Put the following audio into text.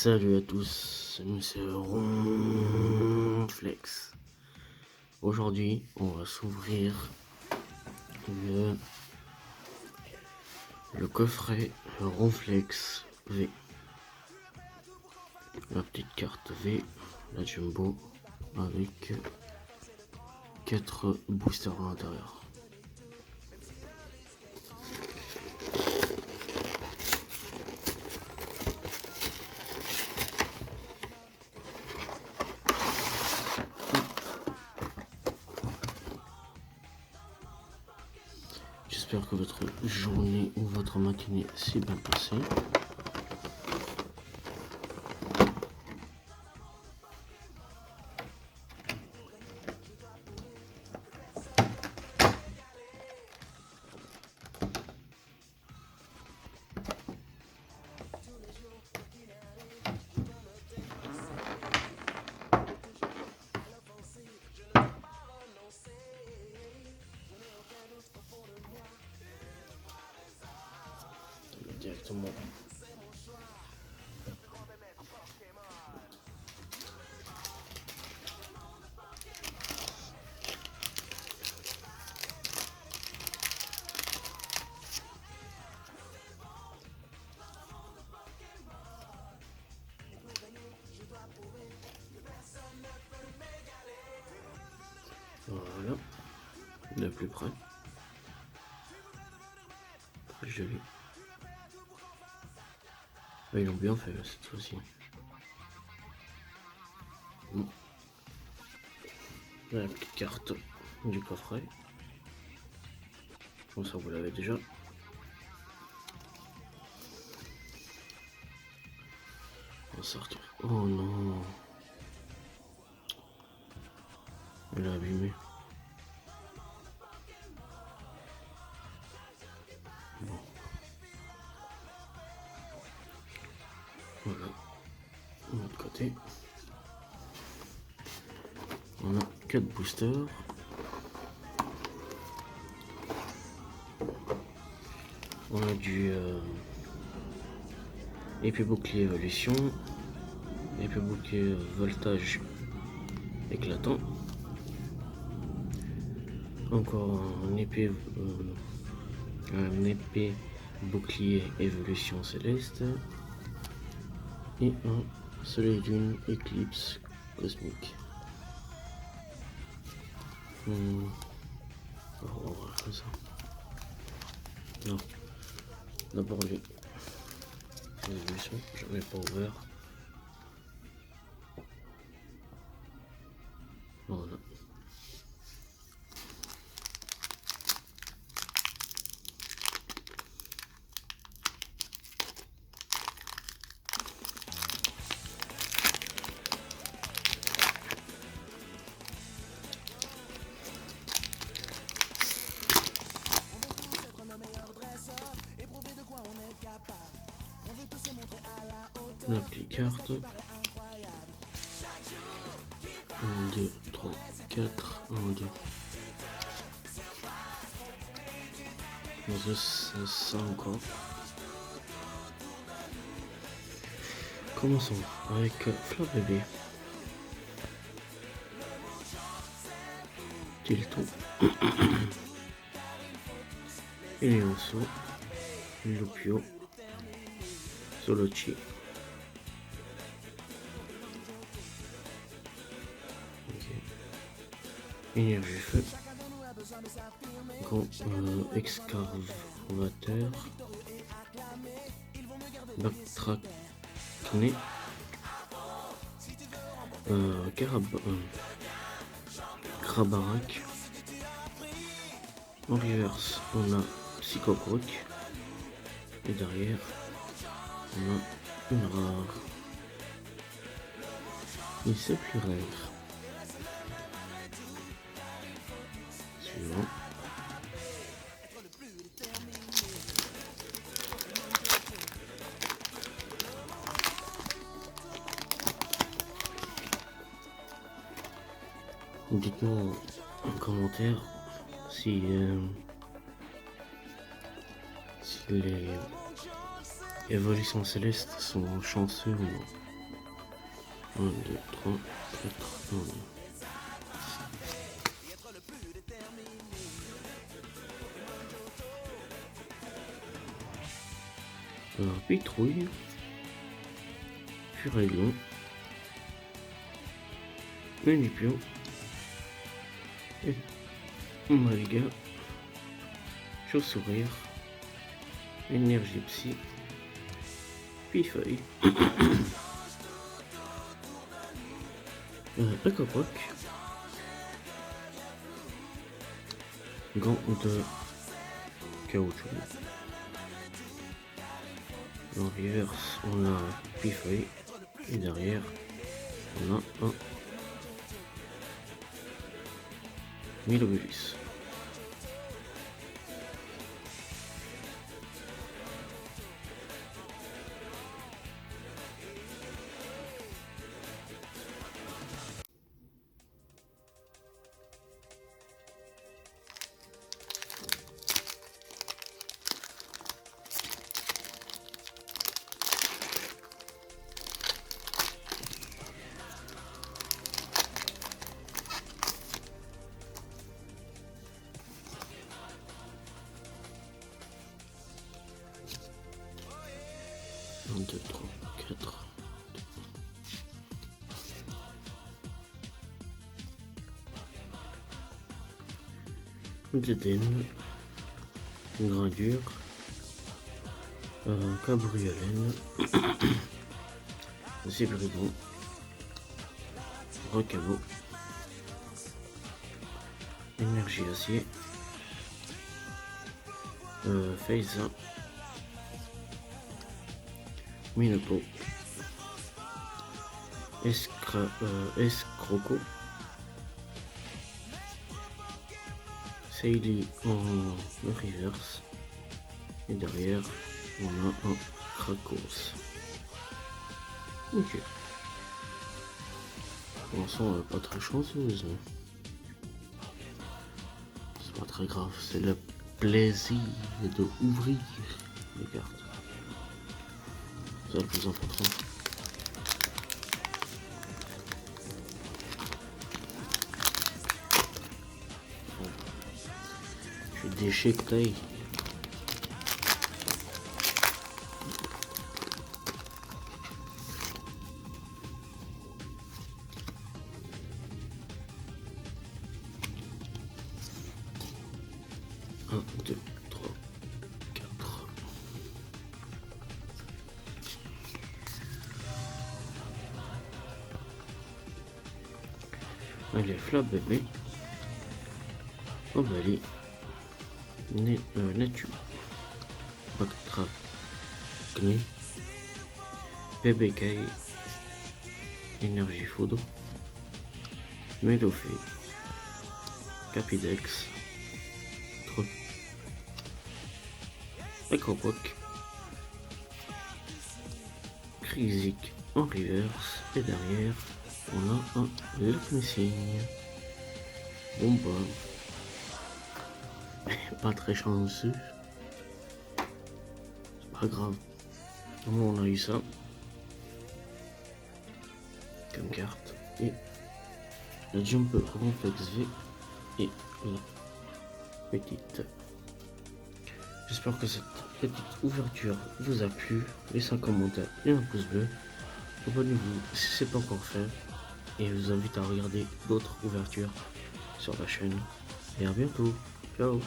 Salut à tous, c'est Ronflex. Aujourd'hui, on va s'ouvrir le coffret Ronflex V. La petite carte V, la jumbo, avec 4 boosters à l'intérieur. J'espère que votre journée ou votre matinée s'est bien passée. Directement. Voilà, de plus près. Très joli. Ils l'ont bien fait cette fois-ci. Bon. La petite carte du coffret. Bon, ça vous l'avez déjà. On va sortir. Oh non. Elle a abîmé. Bon. Voilà. De l'autre côté. On a 4 boosters. On a du épée bouclier évolution, épée bouclier voltage éclatant, encore un épée bouclier évolution céleste et un soleil d'une éclipse cosmique. On va voir comme ça. Non, d'abord lui. L'évolution, je n'ai pas ouvert. Voilà. La petite carte. 1, 2, 3, 4, 1, 2. C'est ça encore. Commençons avec Fleur Bébé. Tilton. Elioso. Lupio. Solochi. Énergie feu. Grand excavateur. Backtrackné. Krabarak. En reverse, on a Psychocroc. Et derrière, on a une rare. Et c'est plus rare. Suivant. Dites-moi en commentaire si les évolutions célestes sont chanceux ou non. 1, 2, 3, 4, 1. Alors, Pitrouille, Furaiglon, Unipion, et Malga, Chauve-sourire, Énergie Psy, Pifeuille, Ecopoc, Gant de Caoutchouc. En reverse, on a Pifeuille, et derrière, on a un Milobulis. Un, deux, trois, quatre. Dédène, Gradure, Cabriolène, Zébridon, Recabo, Énergie Acier, Feiza, Minepo, Escroco, Seili en reverse, et derrière on a un Krakos. Ok. Pour l'instant, pas très chanceuse. C'est pas très grave, c'est le plaisir de ouvrir les cartes. C'est le plus important. Je suis déchiqueté. Un, deux, trois, quatre. Allez, Flap bébé. Obali. Netu. Bactra. Gné. BBK. Énergie foudre. Mélofée. Capidex. Trop. Acropoc. Crisic en reverse. Et derrière, on a un Lacmessing. Bon bah. Pas très chanceux. C'est pas grave. On a eu ça. Comme carte. Et la Jumper Complex V. Et la petite. J'espère que cette petite ouverture vous a plu. Laissez un commentaire et un pouce bleu. Abonnez-vous si ce n'est pas encore fait. Et je vous invite à regarder d'autres ouvertures sur la chaîne. Et à bientôt. Ciao.